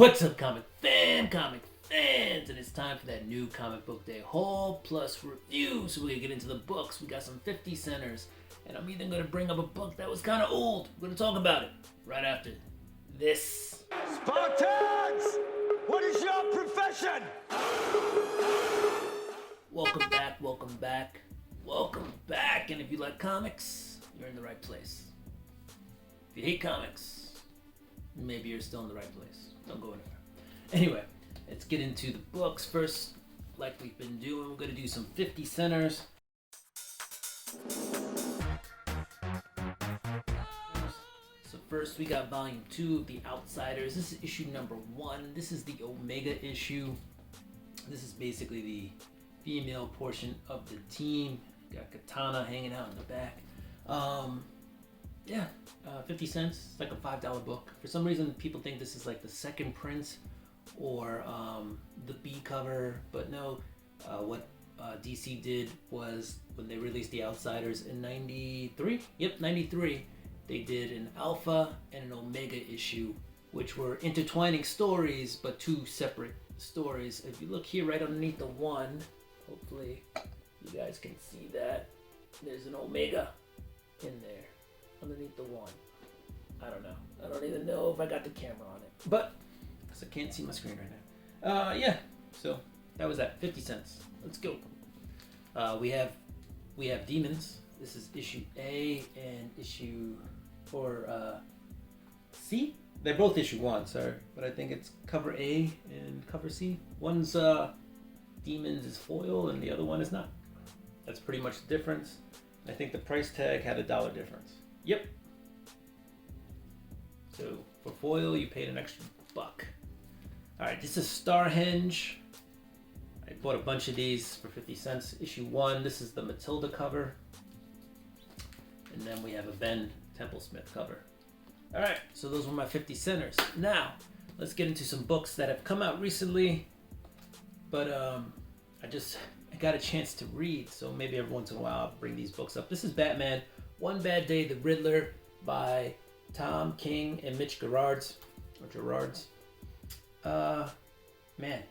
What's up, comic fans? And it's time for that new comic book day haul plus review. So we're gonna get into the books. We got some 50 centers, and I'm even gonna bring up a book that was kind of old. We're gonna talk about it right after this. Spartans! What is your profession? Welcome back. And if you like comics, you're in the right place. If you hate comics, maybe you're still in the right place. Don't go anywhere. Anyway, let's get into the books. First, like we've been doing, we're going to do some 50 centers. So first, we got volume 2 of The Outsiders. This is issue number 1. This is the Omega issue. This is basically the female portion of the team. Got Katana hanging out in the back. 50 cents. It's like a $5 book. For some reason, people think this is like the second print or the B cover, but no. What DC did was when they released The Outsiders in 93. Yep, 93. They did an Alpha and an Omega issue, which were intertwining stories, but two separate stories. If you look here right underneath the one, hopefully you guys can see that. There's an Omega in there underneath the one. I don't know. I don't even know if I got the camera on it. But, because I can't see my screen right now. So that was that. 50 cents. Let's go. We have Demons. This is issue A and issue C. They're both issue 1, sorry. But I think it's cover A and cover C. One's Demons is foil and the other one is not. That's pretty much the difference. I think the price tag had $1 difference. Yep. So for foil, you paid an extra $1. All right, this is Starhenge. I bought a bunch of these for 50 cents. Issue 1. This is the Matilda cover, and then we have a Ben Templesmith cover. All right, so those were my 50 centers. Now let's get into some books that have come out recently, but I got a chance to read, so maybe every once in a while I'll bring these books up. This is Batman, One Bad Day, The Riddler by Tom King and Mitch Gerards. Man,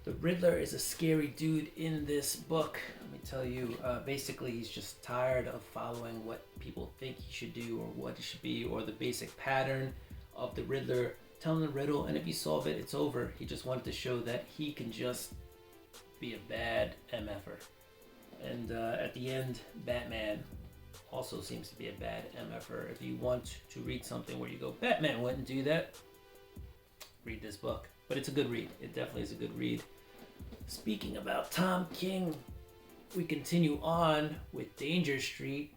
the Riddler is a scary dude in this book. Let me tell you, basically he's just tired of following what people think he should do or what he should be, or the basic pattern of the Riddler telling the riddle, and if you solve it, it's over. He just wanted to show that he can just be a bad MFer. And at the end, Batman also seems to be a bad MFer. If you want to read something where you go, Batman wouldn't do that, read this book. But it's a good read. It definitely is a good read. Speaking about Tom King, we continue on with Danger Street.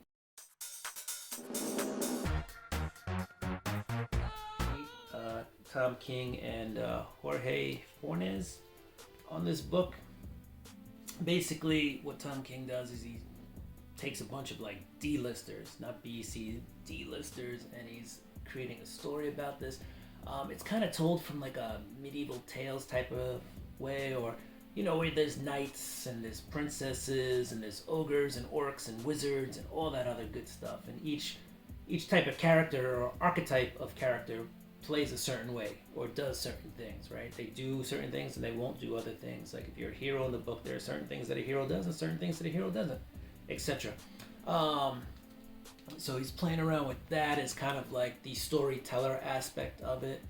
Tom King and Jorge Fornes on this book. Basically, what Tom King does is he takes a bunch of like D-listers, not B-C, D-listers, and he's creating a story about this. It's kind of told from like a medieval tales type of way, or where there's knights and there's princesses and there's ogres and orcs and wizards and all that other good stuff. And each type of character or archetype of character plays a certain way or does certain things, right? They do certain things and they won't do other things. Like if you're a hero in the book, there are certain things that a hero does and certain things that a hero doesn't, etc. So he's playing around with that as kind of like the storyteller aspect of it.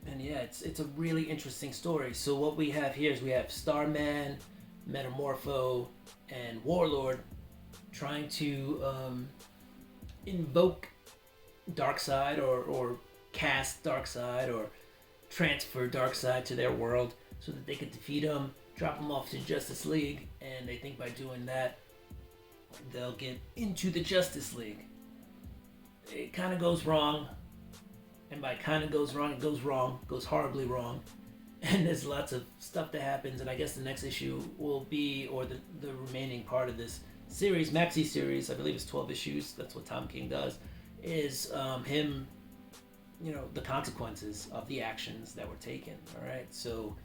And yeah, it's a really interesting story. So what we have here is we have Starman, Metamorpho, and Warlord trying to invoke Darkseid or cast Darkseid or transfer Darkseid to their world so that they could defeat him, drop him off to Justice League, and they think by doing that they'll get into the Justice League. It kind of goes wrong, and by kind of goes wrong, it goes wrong, goes horribly wrong, and there's lots of stuff that happens. And I guess the next issue will be, or the remaining part of this series, maxi series, I believe it's 12 issues, that's what Tom King does, is him, the consequences of the actions that were taken. All right, so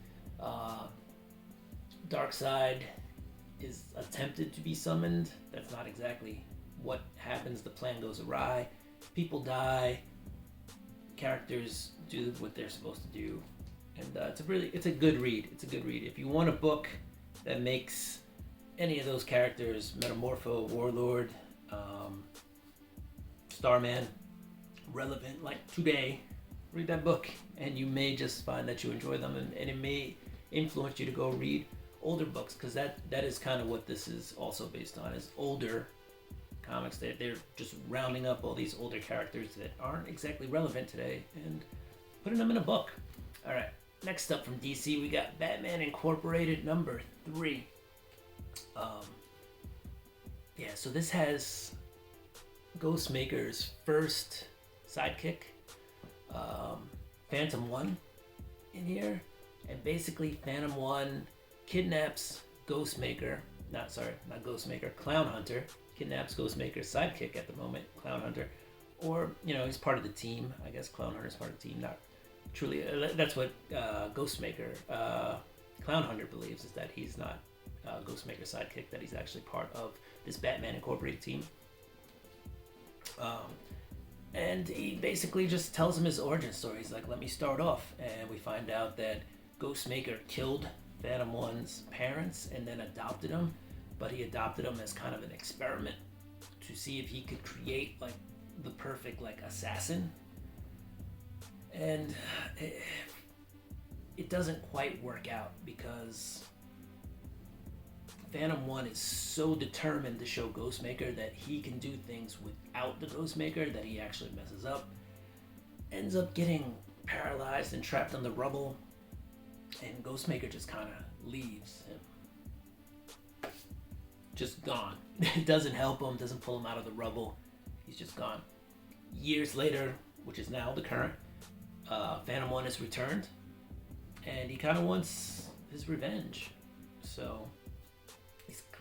Darkseid is attempted to be summoned. That's not exactly what happens. The plan goes awry. People die. characters do what they're supposed to do, and it's a good read. It's a good read. If you want a book that makes any of those characters, Metamorpho, Warlord, Starman, relevant like today, read that book, and you may just find that you enjoy them, and it may influence you to go read older books, because that is kind of what this is also based on, is older comics. They're just rounding up all these older characters that aren't exactly relevant today and putting them in a book. All right, next up from DC, we got Batman Incorporated number 3. So this has Ghostmaker's first sidekick, Phantom One, in here, and basically Phantom One kidnaps Clown Hunter, kidnaps Ghostmaker's sidekick at the moment, Clown Hunter, or he's part of the team. I guess Clown Hunter's part of the team, not truly. That's what Ghostmaker, Clown Hunter believes, is that he's not Ghostmaker's sidekick, that he's actually part of this Batman Incorporated team. And he basically just tells him his origin story. He's like, let me start off. And we find out that Ghostmaker killed Phantom One's parents and then adopted him. But he adopted him as kind of an experiment to see if he could create like the perfect like assassin. And it doesn't quite work out, because Phantom One is so determined to show Ghostmaker that he can do things without the Ghostmaker that he actually messes up. Ends up getting paralyzed and trapped on the rubble, and Ghostmaker just kind of leaves him. Just gone. It doesn't help him, doesn't pull him out of the rubble. He's just gone. Years later, which is now the current, Phantom One is returned, and he kind of wants his revenge. So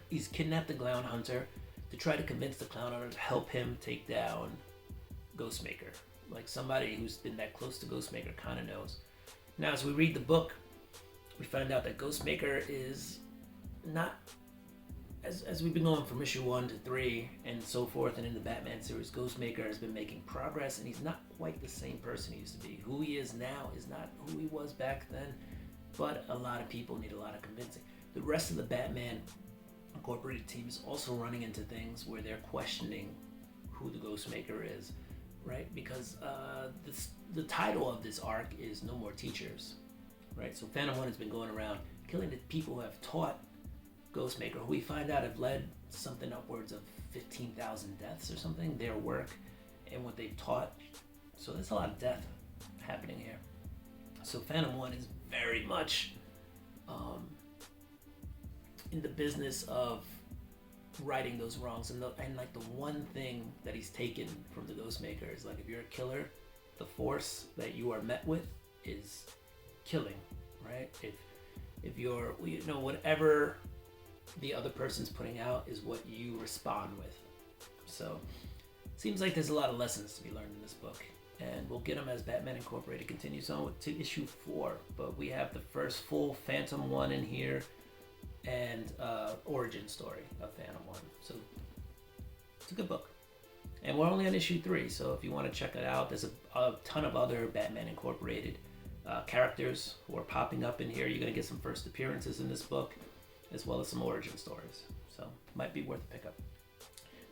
he's kidnapped the Clown Hunter to try to convince the Clown Hunter to help him take down Ghostmaker. Like, somebody who's been that close to Ghostmaker kind of knows. Now, as we read the book, we find out that Ghostmaker is not, as we've been going from issue 1 to 3 and so forth, and in the Batman series, Ghostmaker has been making progress, and he's not quite the same person he used to be. Who he is now is not who he was back then, but a lot of people need a lot of convincing. The rest of the Batman Incorporated team is also running into things where they're questioning who the Ghostmaker is, right? Because the title of this arc is No More Teachers, right? So Phantom One has been going around killing the people who have taught Ghostmaker, who we find out have led something upwards of 15,000 deaths or something, their work and what they've taught. So there's a lot of death happening here. So Phantom One is very much in the business of righting those wrongs, and like the one thing that he's taken from the Ghostmaker is, like, if you're a killer, the force that you are met with is killing, right? If you're, whatever the other person's putting out is what you respond with. So seems like there's a lot of lessons to be learned in this book, and we'll get them as Batman Incorporated continues on to issue 4. But we have the first full Phantom One in here, and origin story of Phantom One. So it's a good book, and we're only on issue 3. So if you want to check it out, there's a ton of other Batman Incorporated characters who are popping up in here. You're gonna get some first appearances in this book, as well as some origin stories. So might be worth a pickup.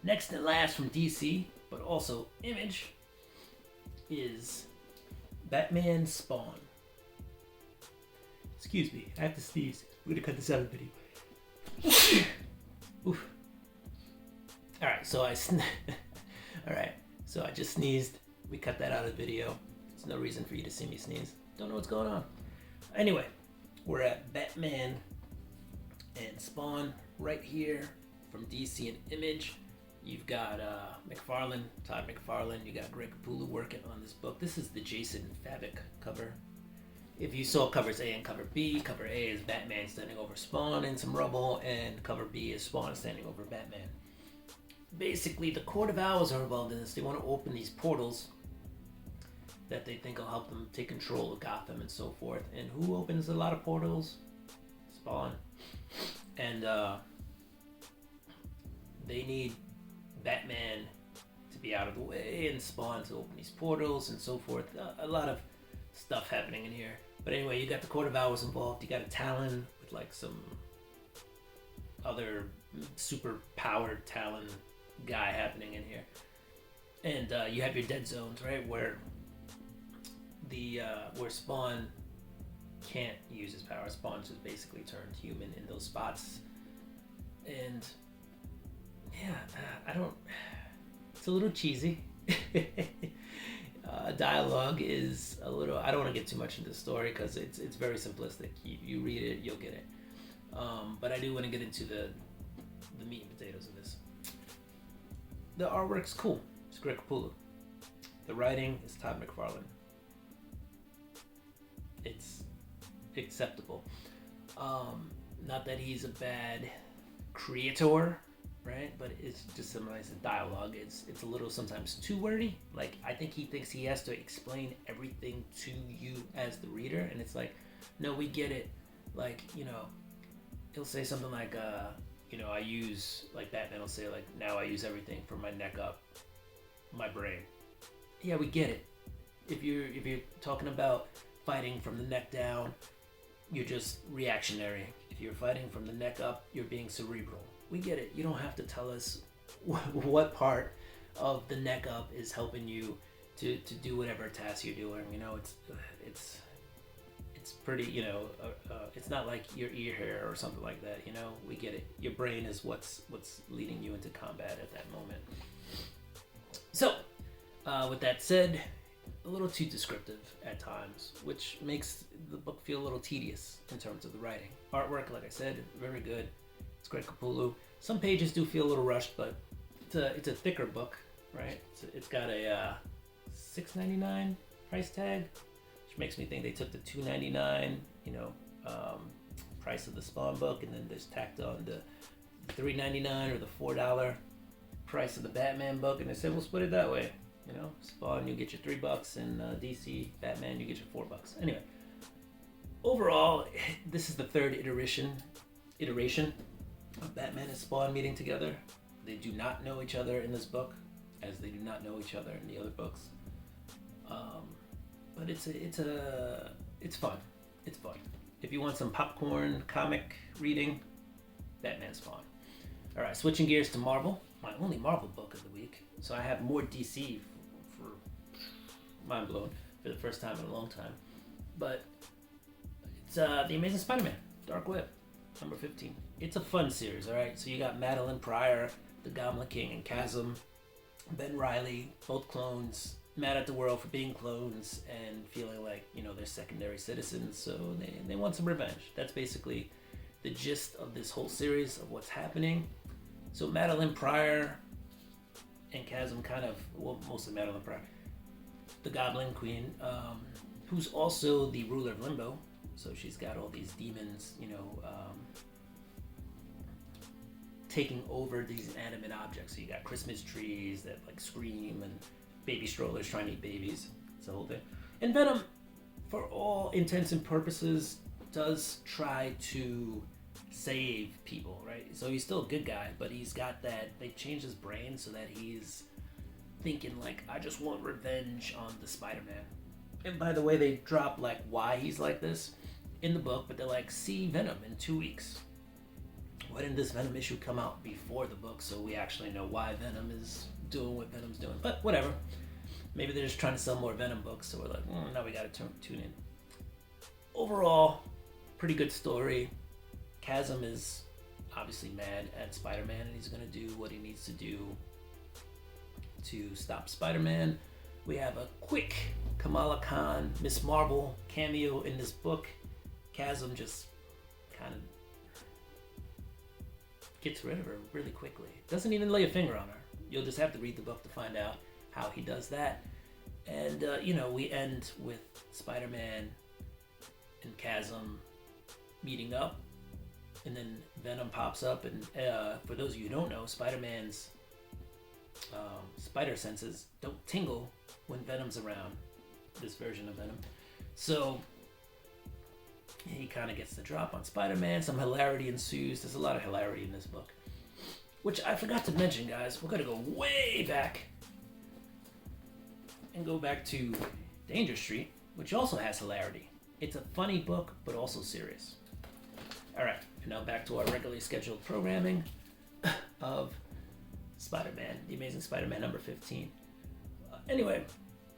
Next and last from DC, but also Image, is Batman Spawn. Excuse me, I have to sneeze. We're gonna cut this out of the video. Oof. Alright, so I just sneezed. We cut that out of the video. There's no reason for you to see me sneeze. Don't know what's going on. Anyway, we're at Batman and Spawn right here from DC and Image. You've got Todd McFarlane, you got Greg Capullo working on this book. This is the Jason Fabok cover. If you saw covers A and cover B, cover A is Batman standing over Spawn in some rubble, and cover B is Spawn standing over Batman. Basically, the Court of Owls are involved in this. They want to open these portals that they think will help them take control of Gotham and so forth. And who opens a lot of portals? Spawn. And they need Batman to to be out of the way and Spawn to open these portals and so forth. A lot of stuff happening in here. But anyway, you got the Court of Owls involved. You got a Talon with like some other super powered Talon guy happening in here. And you have your dead zones, right, where where Spawn can't use his power. Spawn just basically turned human in those spots. And yeah, I don't. It's a little cheesy. Dialogue is a little. I don't want to get too much into the story because it's very simplistic. You read it, you'll get it. But I do want to get into the meat and potatoes of this. The artwork's cool. It's Greg Capullo. The writing is Todd McFarlane. It's acceptable. Not that he's a bad creator, right? But it's just summarized the dialogue. It's a little sometimes too wordy. Like, I think he thinks he has to explain everything to you as the reader, and it's like, no, we get it. Like, you know, he'll say something like, you know, I use, like Batman will say, like, now I use everything from my neck up, my brain. Yeah, we get it. If you're talking about fighting from the neck down, you're just reactionary. If you're fighting from the neck up, you're being cerebral. We get it. You don't have to tell us what part of the neck up is helping you to do whatever task you're doing. You know, it's pretty, you know, it's not like your ear hair or something like that. You know, we get it. Your brain is what's leading you into combat at that moment. So, with that said, a little too descriptive at times, which makes the book feel a little tedious in terms of the writing. Artwork, like I said, very good. It's Greg Capullo. Some pages do feel a little rushed, but it's a thicker book, right? It's got a $6.99 price tag, which makes me think they took the $2.99, you know, price of the Spawn book, and then there's tacked on the $3.99 or the $4 price of the Batman book, and they said we'll split it that way. You know, Spawn, you get your $3, and DC Batman, you get your $4. Anyway, overall, this is the third iteration of Batman and Spawn meeting together. They do not know each other in this book, as they do not know each other in the other books. But it's fun. It's fun. If you want some popcorn comic reading, Batman Spawn. All right, switching gears to Marvel. My only Marvel book of the week. So I have more DC for mind blown for the first time in a long time. But it's The Amazing Spider-Man, Dark Web, number 15. It's a fun series, all right? So you got Madeline Pryor, the Goblin King and Chasm, Ben Reilly, both clones, mad at the world for being clones and feeling like, you know, they're secondary citizens, so they want some revenge. That's basically the gist of this whole series of what's happening. So Madeline Pryor and Chasm kind of, well, mostly Madeline Pryor, the Goblin Queen, who's also the ruler of Limbo. So she's got all these demons, you know, taking over these inanimate objects. So you got Christmas trees that like scream and baby strollers trying to eat babies. It's the whole thing. And Venom, for all intents and purposes, does try to save people, right? So he's still a good guy, but he's got that, they changed his brain so that he's thinking like, I just want revenge on the Spider-Man. And by the way, they drop like why he's like this in the book, but they're like, see Venom in 2 weeks. Why didn't this Venom issue come out before the book so we actually know why Venom is doing what Venom's doing? But whatever. Maybe they're just trying to sell more Venom books, so we're like, now we gotta tune in. Overall, pretty good story. Chasm is obviously mad at Spider-Man, and he's gonna do what he needs to do to stop Spider-Man. We have a quick Kamala Khan, Miss Marvel cameo in this book. Chasm just kind of gets rid of her really quickly. Doesn't even lay a finger on her. You'll just have to read the book to find out how he does that. And, you know, we end with Spider-Man and Chasm meeting up. And then Venom pops up. And for those of you who don't know, Spider-Man's spider senses don't tingle when Venom's around. This version of Venom. So he kind of gets the drop on Spider-Man. Some hilarity ensues. There's a lot of hilarity in this book. Which I forgot to mention, guys. We're going to go way back and go back to Danger Street, which also has hilarity. It's a funny book, but also serious. Alright, and now back to our regularly scheduled programming of Spider-Man, The Amazing Spider-Man number 15. Anyway,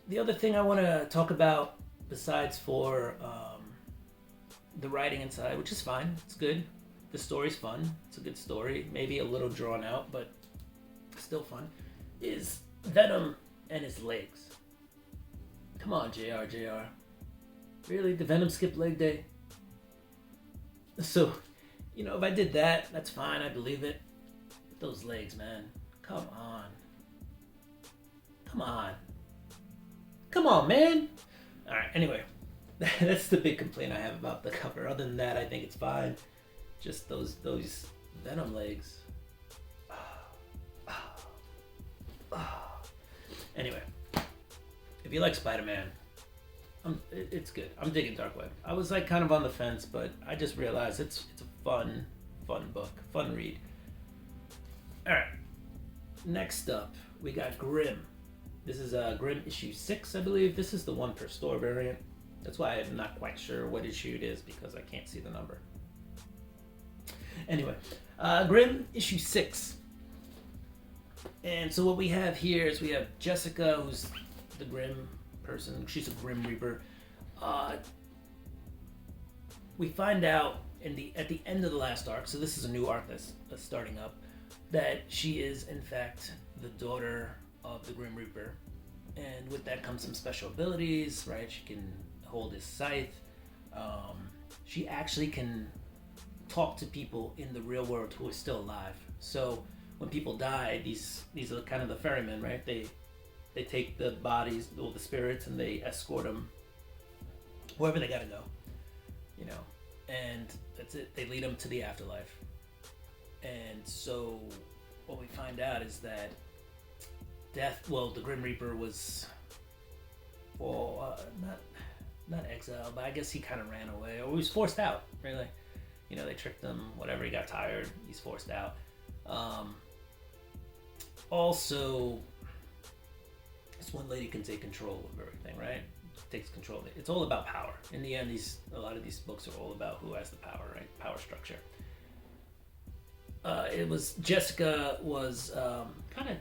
the other thing I want to talk about, besides for the writing inside, which is fine, it's good. The story's fun, it's a good story, maybe a little drawn out, but still fun, is Venom and his legs. Come on, JR. Really? Did Venom skip leg day? So, if I did that, that's fine, I believe it. But those legs, man. Come on, man! Alright, anyway. That's the big complaint I have about the cover. Other than that, I think it's fine. Just those Venom legs. Anyway, if you like Spider-Man, it's good. I'm digging Dark Web. I was kind of on the fence, but I just realized it's a fun book, fun read. All right. Next up, we got Grimm. This is Grimm issue 6, I believe. This is the 1 per store variant. That's why I'm not quite sure what issue it is, because I can't see the number. Anyway, Grimm issue 6. And so what we have here is we have Jessica, who's the Grimm person. She's a Grim Reaper. We find out at the end of the last arc, so this is a new arc that's starting up, that she is in fact the daughter of the Grim Reaper. And with that comes some special abilities, right? She can hold his scythe. She actually can talk to people in the real world who are still alive. So when people die, these are kind of the ferrymen, right? They take the bodies, or the spirits, and they escort them wherever they gotta go, and that's it. They lead them to the afterlife. And so what we find out is that the Grim Reaper was, not exiled, but I guess he kind of ran away, or he was forced out, really. They tricked him, whatever, he got tired, he's forced out. Also, this one lady can take control of everything, right? Takes control of it. It's all about power. In the end, a lot of these books are all about who has the power, right? Power structure. Jessica was kind of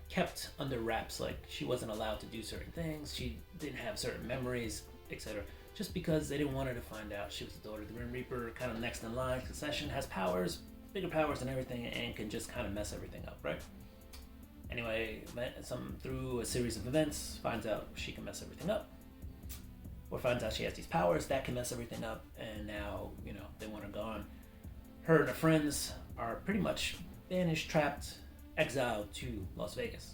kept under wraps, like she wasn't allowed to do certain things, she didn't have certain memories, etc. Just because they didn't want her to find out she was the daughter of the Grim Reaper, kind of next in line, succession, has powers, bigger powers than everything, and can just kind of mess everything up, right? Anyway, through a series of events, finds out she can mess everything up, or finds out she has these powers that can mess everything up, and now, they want her gone. Her and her friends are pretty much banished, trapped, exiled to Las Vegas.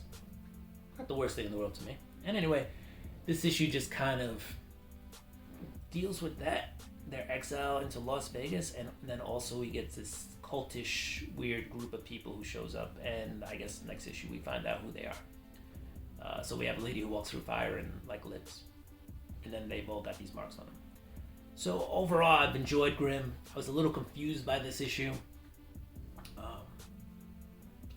Not the worst thing in the world to me. And anyway, this issue just kind of deals with that, their exile into Las Vegas, and then also we get this cultish, weird group of people who shows up, and I guess next issue we find out who they are. So we have a lady who walks through fire and lives, and then they've all got these marks on them. So overall, I've enjoyed Grimm. I was a little confused by this issue.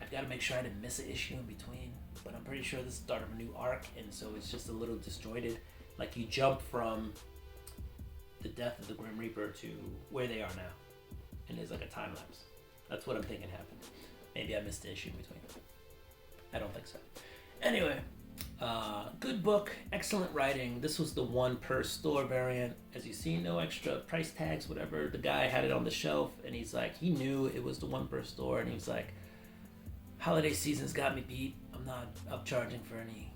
I've got to make sure I didn't miss an issue in between, but I'm pretty sure this is the start of a new arc, and so it's just a little disjointed. Like you jump from the death of the Grim Reaper to where they are now, and there's like a time lapse. That's what I'm thinking happened. Maybe I missed the issue in between. I don't think so. Anyway, good book, excellent writing. This was the 1 per store variant. As you see, no extra price tags, whatever. The guy had it on the shelf, and he's like, he knew it was the 1 per store, and he was like, holiday season's got me beat. I'm not upcharging for any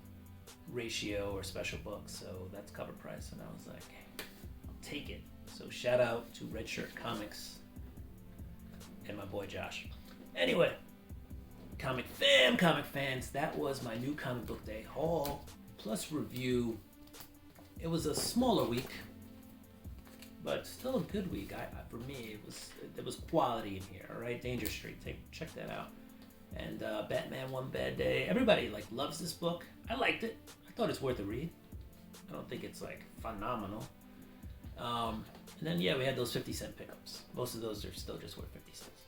ratio or special books, so that's cover price. And I was like, I'll take it. So shout out to Red Shirt Comics and my boy Josh. Anyway, comic fans, that was my new comic book day haul plus review. It was a smaller week, but still a good week. For me, there was quality in here. All right, Danger Street, check that out. And Batman One Bad Day. Everybody loves this book. I liked it. I thought it's worth a read. I don't think it's phenomenal. And then we had those 50-cent pickups. Most of those are still just worth 50 cents.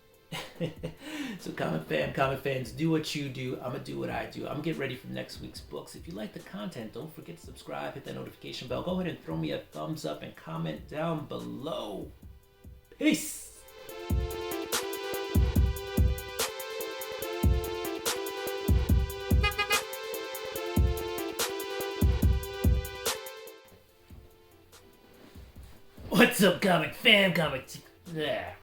So comic fans, do what you do. I'm gonna do what I do. I'm gonna get ready for next week's books. If you like the content, don't forget to subscribe, hit that notification bell. Go ahead and throw me a thumbs up and comment down below. Peace. What's up, comic fam? Yeah.